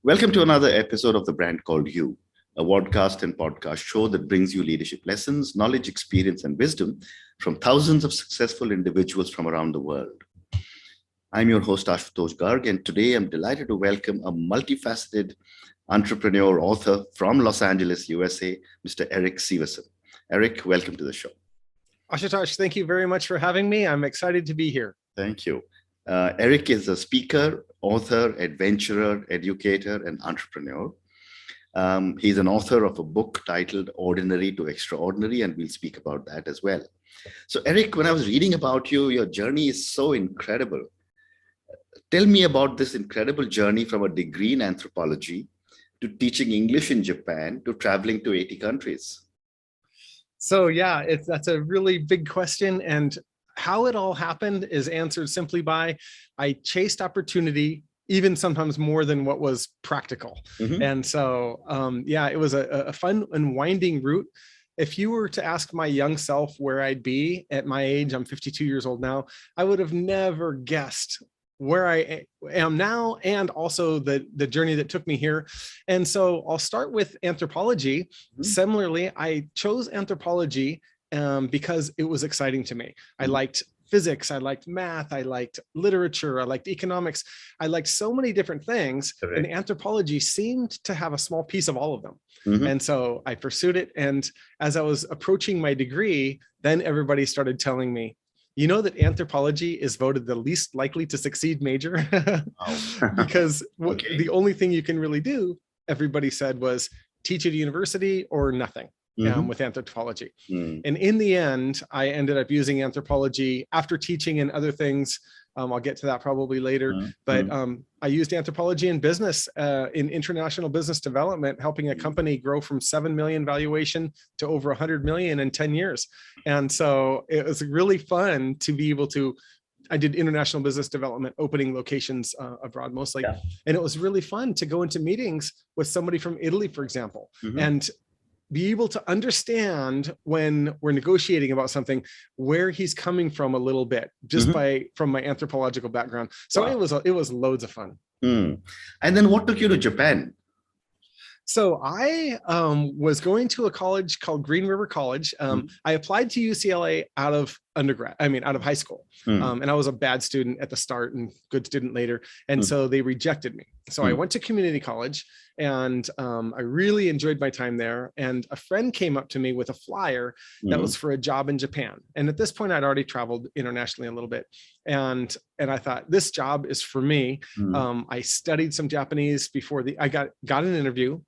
Welcome to another episode of The Brand Called You, a podcast and podcast show that brings you leadership lessons, knowledge, experience, and wisdom from thousands of successful individuals from around the world. I'm your host, Ashutosh Garg, and today I'm delighted to welcome a multifaceted entrepreneur, author from Los Angeles, USA, Mr. Erik Seversen. Erik, welcome to the show. Ashutosh, thank you very much for having me. I'm excited to be here. Thank you. Erik is a speaker, author, adventurer, educator, and entrepreneur. He's an author of a book titled Ordinary to Extraordinary, and we'll speak about that as well. So, Erik, when I was reading about you, your journey is so incredible. Tell me about this incredible journey from a degree in anthropology to teaching English in Japan to traveling to 80 countries. So, yeah, that's a really big question. And how it all happened is answered simply by I chased opportunity, even sometimes more than what was practical. Mm-hmm. And so, it was a fun and winding route. If you were to ask my young self where I'd be at my age, I'm 52 years old now, I would have never guessed where I am now and also the journey that took me here. And so I'll start with anthropology. Mm-hmm. Similarly, I chose anthropology because it was exciting to me. I liked physics, I liked math, I liked literature, I liked economics. I liked so many different things. Correct. And anthropology seemed to have a small piece of all of them. Mm-hmm. And so I pursued it. And as I was approaching my degree, then everybody started telling me, you know that anthropology is voted the least likely to succeed major because the only thing you can really do, everybody said, was teach at a university or nothing. Mm-hmm. With anthropology. Mm. And in the end, I ended up using anthropology after teaching and other things. I'll get to that probably later. Mm-hmm. But I used anthropology in business, in international business development, helping a company grow from 7 million valuation to over 100 million in 10 years. And so it was really fun to be able to, I did international business development, opening locations abroad mostly. Yeah. And it was really fun to go into meetings with somebody from Italy, for example, mm-hmm. and be able to understand when we're negotiating about something, where he's coming from a little bit, just mm-hmm. from my anthropological background. So wow. It was loads of fun. Mm. And then what took you to Japan? So I was going to a college called Green River College. I applied to UCLA out of high school. And I was a bad student at the start and good student later. And so they rejected me. So I went to community college and I really enjoyed my time there. And a friend came up to me with a flyer that was for a job in Japan. And at this point, I'd already traveled internationally a little bit. And I thought, this job is for me. I studied some Japanese before I got an interview.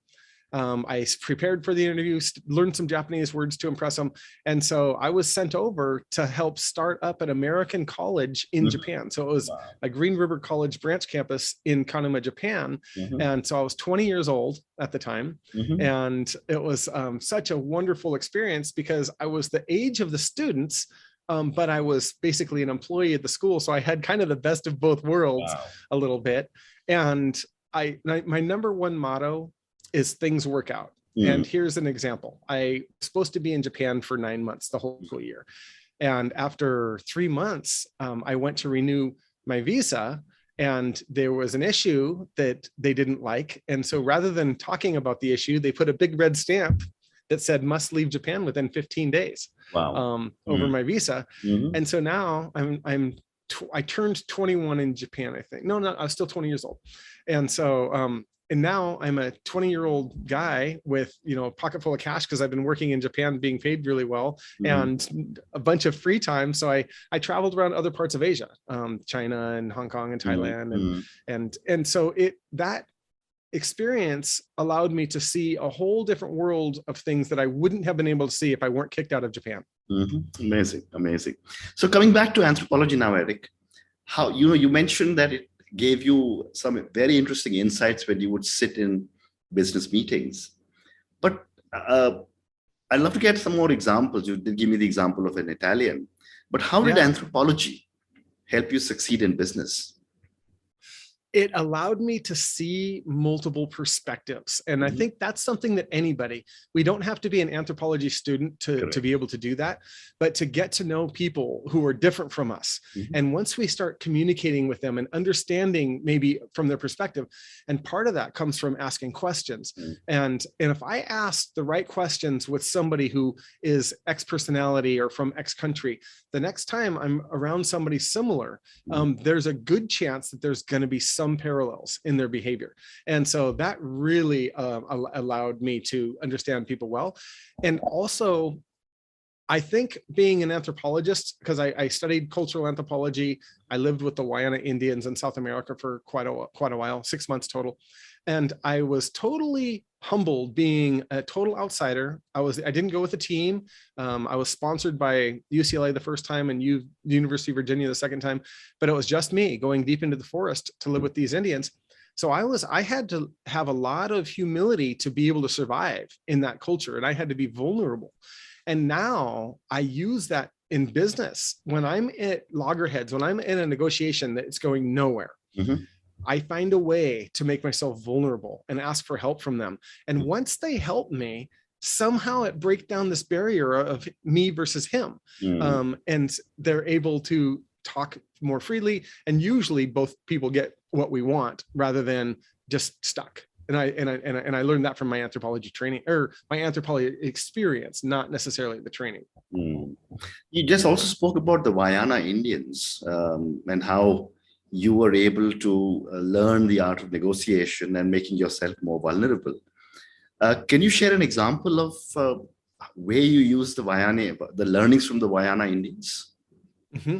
I prepared for the interview, learned some Japanese words to impress them. And so I was sent over to help start up an American college in Japan. So it was a Green River College branch campus in Kanuma, Japan. And so I was 20 years old at the time. And it was such a wonderful experience because I was the age of the students, but I was basically an employee at the school. So I had kind of the best of both worlds a little bit. And my number one motto is things work out. And here's an example. I was supposed to be in Japan for 9 months, the whole school year. And after 3 months, I went to renew my visa and there was an issue that they didn't like. And so rather than talking about the issue, they put a big red stamp that said must leave Japan within 15 days over my visa. And so now I turned 21 in Japan, I think. No, I was still 20 years old. And so, and now I'm a 20-year-old guy with, a pocket full of cash because I've been working in Japan, being paid really well, and a bunch of free time. So I traveled around other parts of Asia, China and Hong Kong and Thailand, and so that experience allowed me to see a whole different world of things that I wouldn't have been able to see if I weren't kicked out of Japan. Amazing. So coming back to anthropology now, Erik, how you mentioned that it gave you some very interesting insights when you would sit in business meetings. But I'd love to get some more examples. You did give me the example of an Italian, but how did anthropology help you succeed in business? it allowed me to see multiple perspectives. And I think that's something that anybody, we don't have to be an anthropology student to be able to do that, but to get to know people who are different from us. And once we start communicating with them and understanding maybe from their perspective, and part of that comes from asking questions. And if I ask the right questions with somebody who is X personality or from X country, the next time I'm around somebody similar, there's a good chance that there's going to be some parallels in their behavior. And so that really allowed me to understand people well. And also, I think being an anthropologist, because I studied cultural anthropology, I lived with the Wayana Indians in South America for quite a while, 6 months total. And I was totally humbled being a total outsider. I didn't go with a team. I was sponsored by UCLA the first time and the University of Virginia the second time, but it was just me going deep into the forest to live with these Indians. So I had to have a lot of humility to be able to survive in that culture, and I had to be vulnerable. And now I use that in business. When I'm at loggerheads, when I'm in a negotiation that's going nowhere, I find a way to make myself vulnerable and ask for help from them. And once they help me, somehow it breaks down this barrier of me versus him. And they're able to talk more freely. And usually both people get what we want rather than just stuck. And I learned that from my anthropology training, or my anthropology experience, not necessarily the training. You just also spoke about the Wayana Indians and how you were able to learn the art of negotiation and making yourself more vulnerable. Can you share an example of where you use the learnings from the Wayana Indians?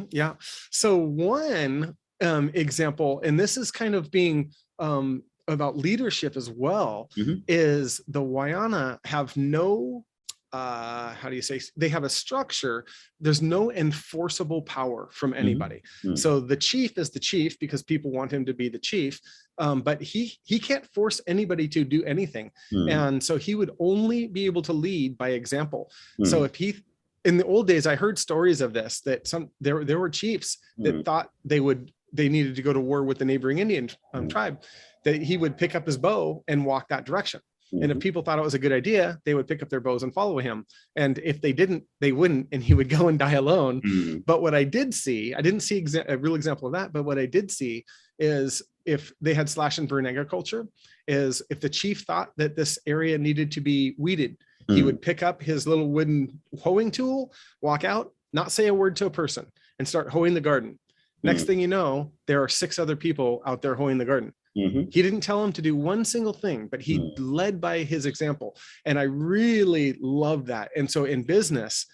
Yeah. So one example, and this is kind of being about leadership as well, is the Wayana have no, they have a structure. There's no enforceable power from anybody. So the chief is the chief because people want him to be the chief, but he can't force anybody to do anything. And so he would only be able to lead by example. So if in the old days, I heard stories of this, that there were chiefs that thought they needed to go to war with the neighboring Indian tribe, that he would pick up his bow and walk that direction. And if people thought it was a good idea, they would pick up their bows and follow him. And if they didn't, they wouldn't, and he would go and die alone. But what I didn't see a real example of that, but what I did see is if they had slash and burn agriculture, is if the chief thought that this area needed to be weeded, he would pick up his little wooden hoeing tool, walk out, not say a word to a person, and start hoeing the garden. Next thing you know, there are 6 other people out there hoeing the garden. He didn't tell him to do one single thing, but he led by his example. And I really love that. And so in business,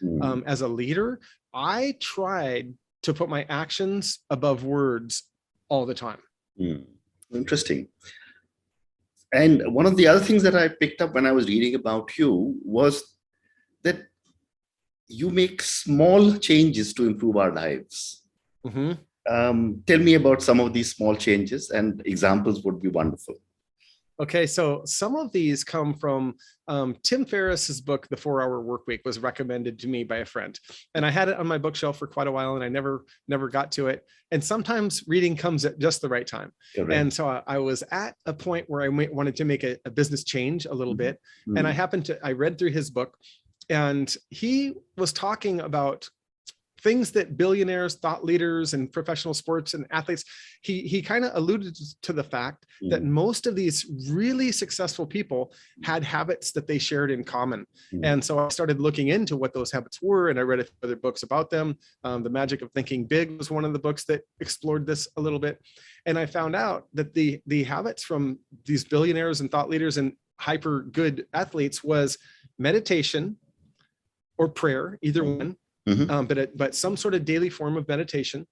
as a leader, I tried to put my actions above words all the time. Interesting. And one of the other things that I picked up when I was reading about you was that you make small changes to improve our lives. Tell me about some of these small changes, and examples would be wonderful. Okay, so some of these come from Tim Ferriss's book, The 4-Hour Workweek, was recommended to me by a friend. And I had it on my bookshelf for quite a while, and I never got to it. And sometimes reading comes at just the right time. Correct. And so I was at a point where I wanted to make a business change a little bit. And I read through his book, and he was talking about things that billionaires, thought leaders, and professional sports and athletes, he kind of alluded to the fact that most of these really successful people had habits that they shared in common. And so I started looking into what those habits were, and I read a few other books about them. The Magic of Thinking Big was one of the books that explored this a little bit. And I found out that the habits from these billionaires and thought leaders and hyper good athletes was meditation or prayer, either one. But some sort of daily form of meditation,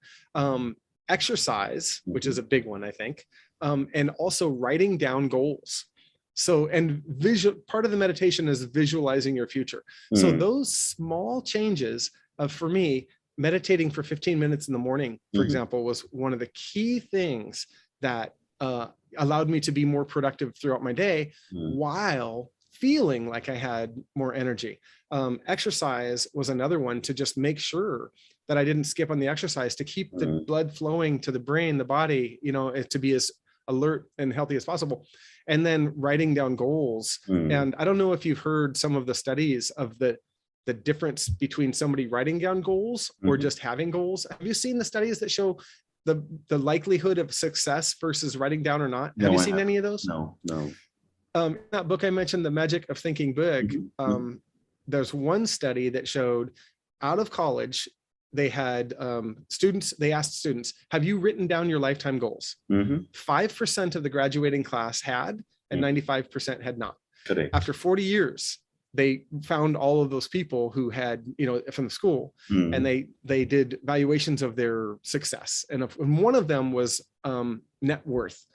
exercise, which is a big one, I think, and also writing down goals. So, and part of the meditation is visualizing your future. So those small changes for me, meditating for 15 minutes in the morning, for example, was one of the key things that allowed me to be more productive throughout my day while feeling like I had more energy. Exercise was another one, to just make sure that I didn't skip on the exercise, to keep the blood flowing to the brain, the body, to be as alert and healthy as possible. And then writing down goals. And I don't know if you've heard some of the studies of the difference between somebody writing down goals or just having goals. Have you seen the studies that show the likelihood of success versus writing down or not? Have you seen any of those? No. In that book I mentioned, The Magic of Thinking Big, there's one study that showed out of college, they had they asked students, have you written down your lifetime goals? 5% of the graduating class had, and 95% had not. Correct. After 40 years, they found all of those people who had, from the school, and they did valuations of their success. And one of them was net worth.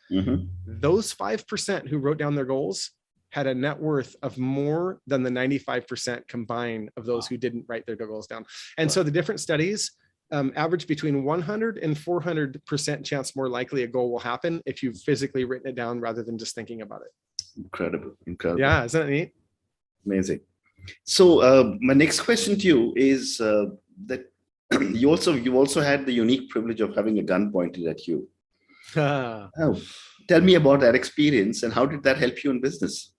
Those 5% who wrote down their goals had a net worth of more than the 95% combined of those who didn't write their goals down. And so the different studies average between 100 and 400% chance more likely a goal will happen if you've physically written it down rather than just thinking about it. Incredible. Yeah, isn't that neat? Amazing. So my next question to you is that you also had the unique privilege of having a gun pointed at you. Tell me about that experience and how did that help you in business?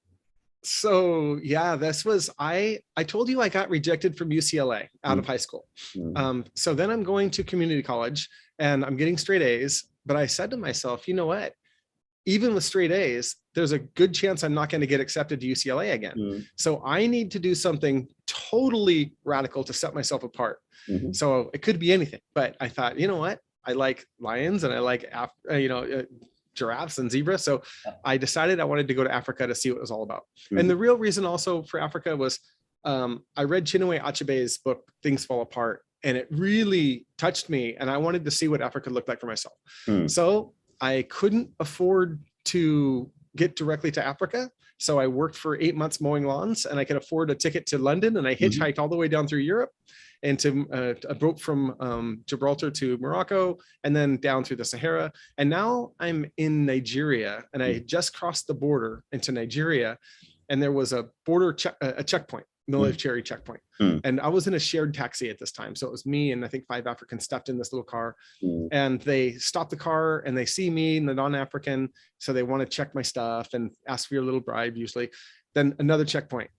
So yeah, this was, I told you I got rejected from UCLA out of high school. So then I'm going to community college and I'm getting straight A's, but I said to myself, you know what? Even with straight A's, there's a good chance I'm not going to get accepted to UCLA again. So I need to do something totally radical to set myself apart. So it could be anything, but I thought, you know what? I like lions and I like, giraffes and zebras. So I decided I wanted to go to Africa to see what it was all about. And the real reason also for Africa was I read Chinua Achebe's book, Things Fall Apart, and it really touched me. And I wanted to see what Africa looked like for myself. So I couldn't afford to get directly to Africa. So I worked for 8 months mowing lawns and I could afford a ticket to London, and I hitchhiked all the way down through Europe and to a boat from Gibraltar to Morocco and then down through the Sahara. And now I'm in Nigeria, and I had just crossed the border into Nigeria, and there was a border checkpoint, military checkpoint. And I was in a shared taxi at this time. So it was me and I think 5 Africans stuffed in this little car, and they stop the car and they see me and the non-African. So they want to check my stuff and ask for your little bribe usually. Then another checkpoint,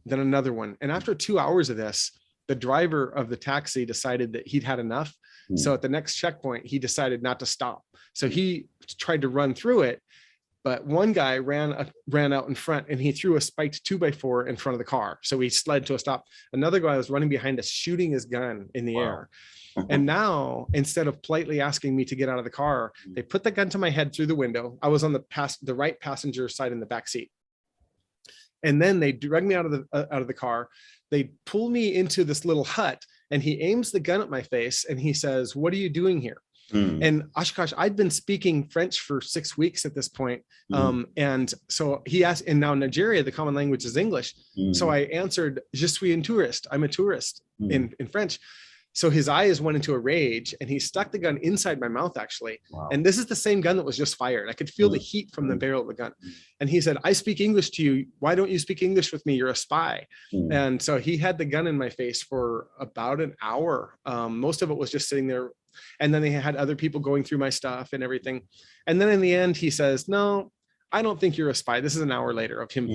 then another one. And after 2 hours of this, the driver of the taxi decided that he'd had enough. So at the next checkpoint, he decided not to stop. So he tried to run through it, but one guy ran out in front and he threw a spiked 2x4 in front of the car. So he slid to a stop. Another guy was running behind us, shooting his gun in the air. And now, instead of politely asking me to get out of the car, they put the gun to my head through the window. I was on the right passenger side in the back seat. And then they dragged me out of the car. They pull me into this little hut, and he aims the gun at my face and he says, "What are you doing here?" And Oshkosh, I'd been speaking French for 6 weeks at this point. And so he asked, and now in Nigeria, the common language is English. So I answered, "Je suis un touriste." I'm a tourist in French. So his eyes went into a rage and he stuck the gun inside my mouth, actually. And this is the same gun that was just fired. I could feel the heat from the barrel of the gun. And he said, "I speak English to you. Why don't you speak English with me? You're a spy." And so he had the gun in my face for about an hour. Most of it was just sitting there. And then they had other people going through my stuff and everything. And then in the end, he says, "No, I don't think you're a spy." This is an hour later of him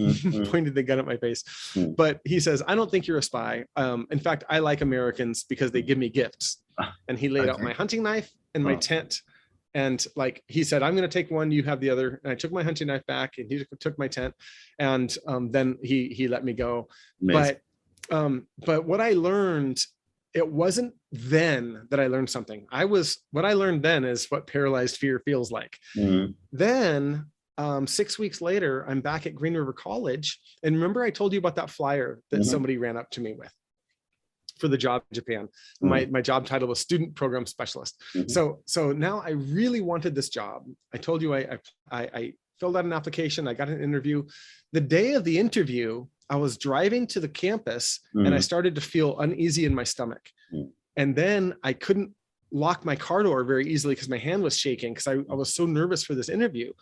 pointing the gun at my face. But he says, "I don't think you're a spy. In fact, I like Americans because they give me gifts." And he laid out my hunting knife and my tent. And like he said, "I'm going to take one, you have the other." And I took my hunting knife back and he took my tent. And then he let me go. But what I learned, it wasn't then that I learned something. What I learned then is what paralyzed fear feels like. Then 6 weeks later, I'm back at Green River College. And remember, I told you about that flyer that somebody ran up to me with for the job in Japan. My job title was student program specialist. So now I really wanted this job. I told you I filled out an application. I got an interview. The day of the interview, I was driving to the campus and I started to feel uneasy in my stomach. And then I couldn't lock my car door very easily because my hand was shaking because I was so nervous for this interview.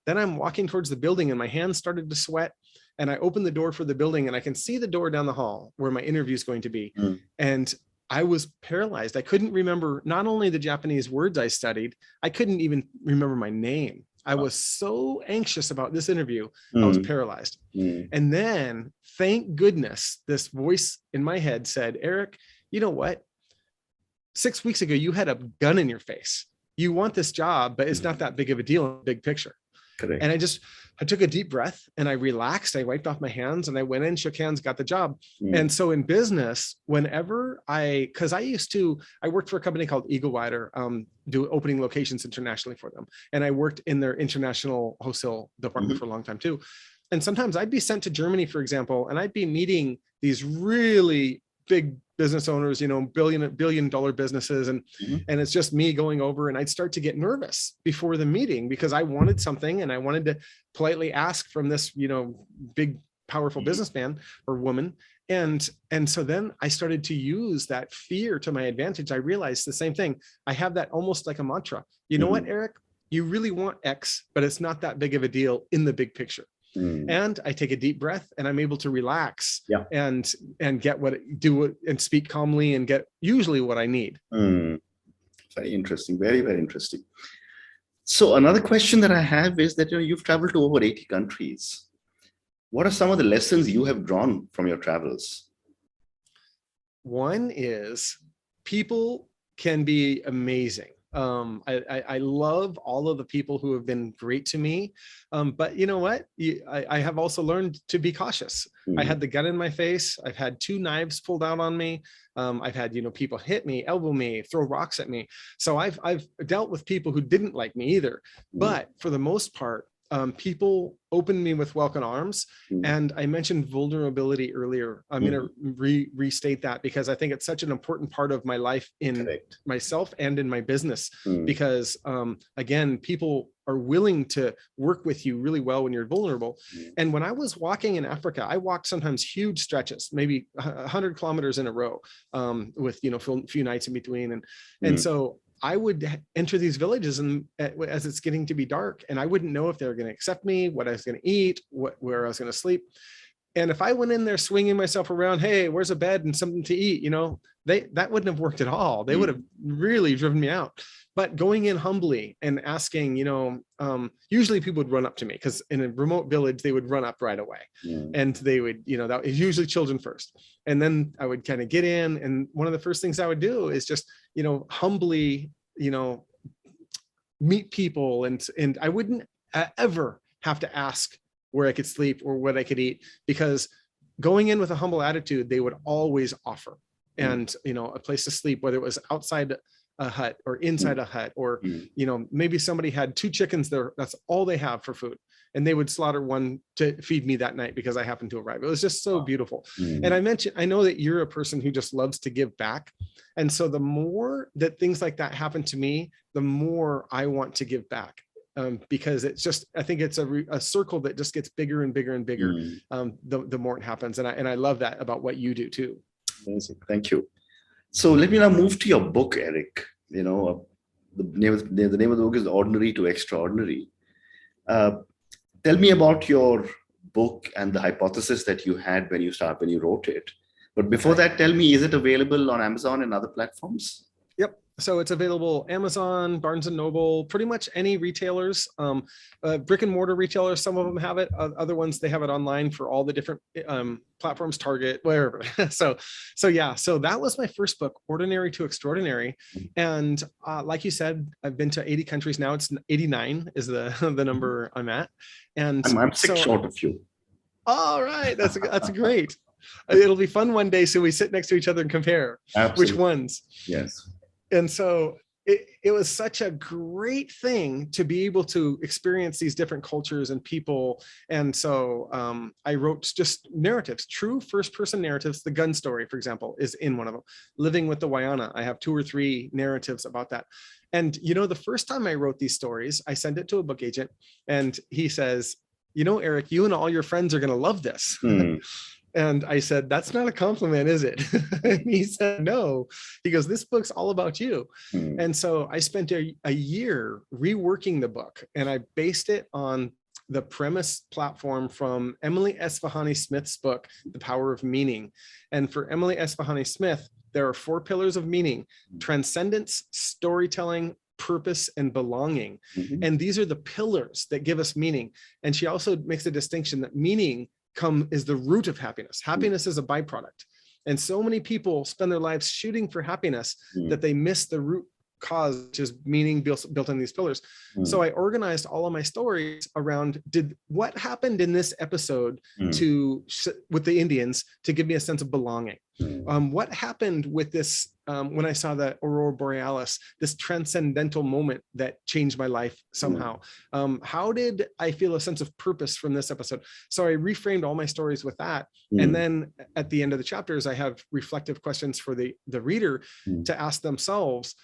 Then I'm walking towards the building and my hands started to sweat. And I opened the door for the building and I can see the door down the hall where my interview is going to be. And I was paralyzed. I couldn't remember not only the Japanese words I studied, I couldn't even remember my name. I was so anxious about this interview, I was paralyzed. And then, thank goodness, this voice in my head said, Erik, you know what? 6 weeks ago, you had a gun in your face. You want this job, but it's not that big of a deal in the big picture. Correct. And I took a deep breath and I relaxed. I wiped off my hands and I went in, shook hands, got the job. And so in business, whenever I worked for a company called Eagle Rider, do opening locations internationally for them. And I worked in their international wholesale department for a long time too. And sometimes I'd be sent to Germany, for example, and I'd be meeting these really big business owners, billion dollar businesses. And it's just me going over, and I'd start to get nervous before the meeting because I wanted something and I wanted to politely ask from this, big, powerful businessman or woman. And so then I started to use that fear to my advantage. I realized the same thing. I have that almost like a mantra. You know what, Erik? You really want X, but it's not that big of a deal in the big picture. And I take a deep breath and I'm able to relax and get and speak calmly and get usually what I need. Very interesting. Very, very interesting. So another question that I have is that you've traveled to over 80 countries. What are some of the lessons you have drawn from your travels? One is people can be amazing. I love all of the people who have been great to me. But you know what? I have also learned to be cautious. I had the gun in my face. I've had 2 knives pulled out on me. I've had, people hit me, elbow me, throw rocks at me. So I've dealt with people who didn't like me either. But for the most part, people opened me with welcome arms. And I mentioned vulnerability earlier. I'm going to restate that because I think it's such an important part of my life in myself and in my business. Because again, people are willing to work with you really well when you're vulnerable. And when I was walking in Africa, I walked sometimes huge stretches, maybe 100 kilometers in a row, with a few nights in between. And so I would enter these villages and as it's getting to be dark, and I wouldn't know if they were going to accept me, what I was going to eat, where I was going to sleep. And if I went in there swinging myself around, hey, where's a bed and something to eat, that wouldn't have worked at all. They would have really driven me out. But going in humbly and asking, usually people would run up to me because in a remote village, they would run up right away. And they would, that was usually children first. And then I would kind of get in. And one of the first things I would do is just, humbly, meet people. And I wouldn't ever have to ask where I could sleep or what I could eat, because going in with a humble attitude, they would always offer. And, a place to sleep, whether it was outside a hut or inside a hut, or, maybe somebody had 2 chickens there. That's all they have for food. And they would slaughter one to feed me that night because I happened to arrive. It was just so beautiful. And I know that you're a person who just loves to give back. And so the more that things like that happen to me, the more I want to give back. Because it's just, I think it's a circle that just gets bigger and bigger and bigger. The more it happens. And I love that about what you do too. Amazing. Thank you. So let me now move to your book, Erik. The name of the book is Ordinary to Extraordinary. Tell me about your book and the hypothesis that you had when you wrote it. But before that, tell me, is it available on Amazon and other platforms? Yep. So it's available Amazon, Barnes and Noble, pretty much any retailers, brick and mortar retailers. Some of them have it. Other ones, they have it online for all the different platforms, Target, wherever. So that was my first book, Ordinary to Extraordinary. And like you said, I've been to 80 countries now. It's 89 is the number I'm at. And I'm 6 short of you. All right. That's great. It'll be fun one day. So we sit next to each other and compare which ones. Yes. And so it was such a great thing to be able to experience these different cultures and people. And so I wrote just narratives, true first-person narratives. The gun story, for example, is in one of them. Living with the Wayana, I have 2 or 3 narratives about that. And, the first time I wrote these stories, I sent it to a book agent and he says, Erik, you and all your friends are going to love this. And I said, that's not a compliment, is it? And he said, no. He goes, this book's all about you. And so I spent a year reworking the book, and I based it on the premise platform from Emily Esfahani Smith's book, The Power of Meaning. And for Emily Esfahani Smith, there are 4 pillars of meaning: transcendence, storytelling, purpose and belonging. And these are the pillars that give us meaning. And she also makes a distinction that meaning is the root of happiness. Happiness is a byproduct. And so many people spend their lives shooting for happiness that they miss the root cause, which is meaning built on these pillars. So I organized all of my stories around what happened in this episode with the Indians to give me a sense of belonging. What happened with this when I saw the Aurora Borealis, this transcendental moment that changed my life somehow? How did I feel a sense of purpose from this episode? So I reframed all my stories with that. And then at the end of the chapters, I have reflective questions for the reader to ask themselves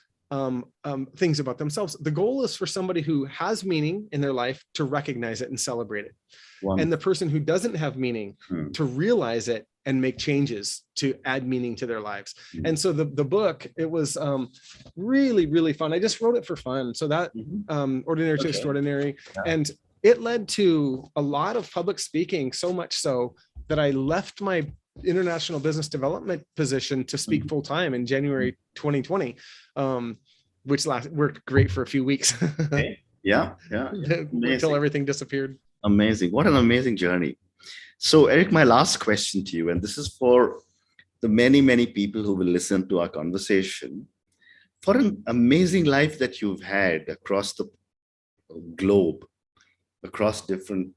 things about themselves. The goal is for somebody who has meaning in their life to recognize it and celebrate it. And the person who doesn't have meaning to realize it and make changes to add meaning to their lives. And so the book, it was really, really fun. I just wrote it for fun. So that Ordinary to Extraordinary. And it led to a lot of public speaking, so much so that I left my international business development position to speak full time in January 2020, which worked great for a few weeks. Until everything disappeared. Amazing. What an amazing journey. So, Erik, my last question to you, and this is for the many, many people who will listen to our conversation. For an amazing life that you've had across the globe, across different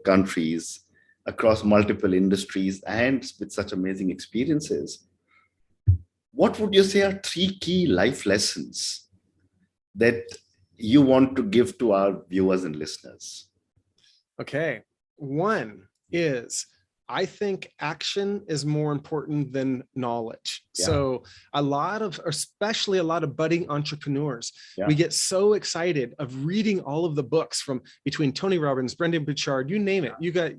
countries, across multiple industries, and with such amazing experiences, what would you say are 3 key life lessons that you want to give to our viewers and listeners? Okay. One is, I think action is more important than knowledge. So especially a lot of budding entrepreneurs, we get so excited of reading all of the books from between Tony Robbins, Brendon Burchard, you name it. You got,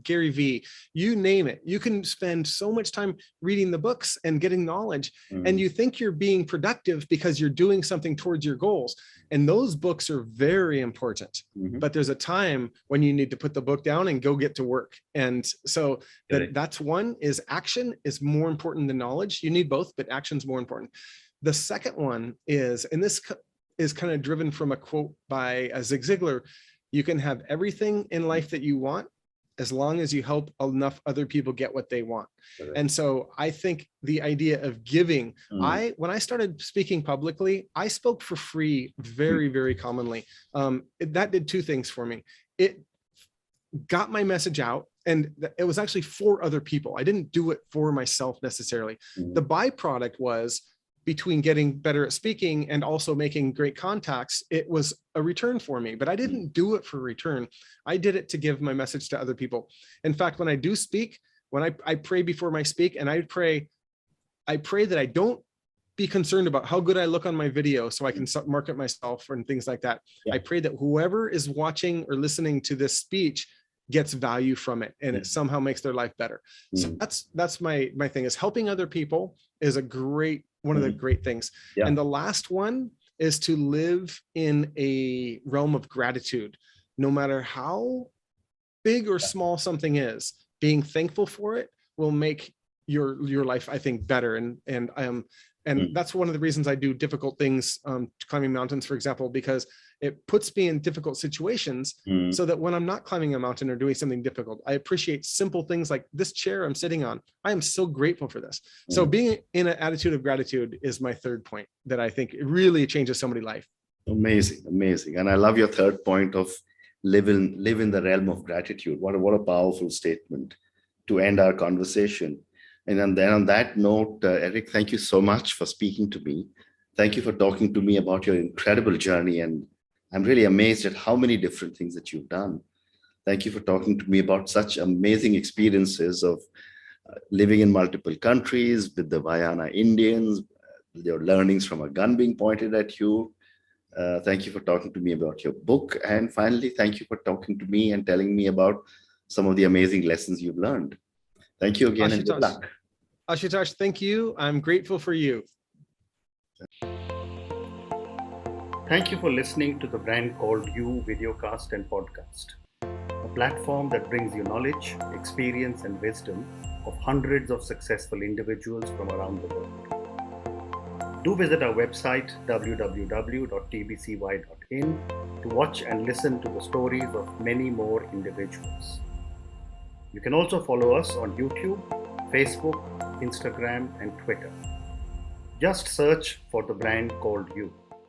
Gary Vee, you name it. You can spend so much time reading the books and getting knowledge, and you think you're being productive because you're doing something towards your goals. And those books are very important, but there's a time when you need to put the book down and go get to work. And so that's one, is action is more important than knowledge. You need both, but action's more important. The second one is, and this is kind of driven from a quote by Zig Ziglar, you can have everything in life that you want as long as you help enough other people get what they want. And so I think the idea of giving, when I started speaking publicly, I spoke for free very, very commonly. That did 2 things for me. It got my message out, and it was actually for other people. I didn't do it for myself necessarily. The byproduct was, between getting better at speaking and also making great contacts, it was a return for me, but I didn't do it for return. I did it to give my message to other people. In fact, when I do speak, when I pray before I speak, and I pray that I don't be concerned about how good I look on my video so I can market myself and things like that. I pray that whoever is watching or listening to this speech gets value from it, and it somehow makes their life better. So that's my thing, is helping other people is one of the great things. And the last one is to live in a realm of gratitude. No matter how big or small something is, being thankful for it will make your life, I think, better. And that's one of the reasons I do difficult things, climbing mountains, for example, because it puts me in difficult situations so that when I'm not climbing a mountain or doing something difficult, I appreciate simple things like this chair I'm sitting on. I am so grateful for this. So being in an attitude of gratitude is my third point that I think really changes somebody's life. Amazing, amazing. And I love your third point of live in the realm of gratitude. What a powerful statement to end our conversation. And then on that note, Erik, thank you so much for speaking to me. Thank you for talking to me about your incredible journey. And I'm really amazed at how many different things that you've done. Thank you for talking to me about such amazing experiences of living in multiple countries with the Vayana Indians, your learnings from a gun being pointed at you. Thank you for talking to me about your book. And finally, thank you for talking to me and telling me about some of the amazing lessons you've learned. Thank you again, and good luck. Ashutosh, thank you. I'm grateful for you. Thank you for listening to the brand called You Videocast and Podcast, a platform that brings you knowledge, experience, and wisdom of hundreds of successful individuals from around the world. Do visit our website www.tbcy.in to watch and listen to the stories of many more individuals. You can also follow us on YouTube, Facebook, Instagram, and Twitter. Just search for the brand called You.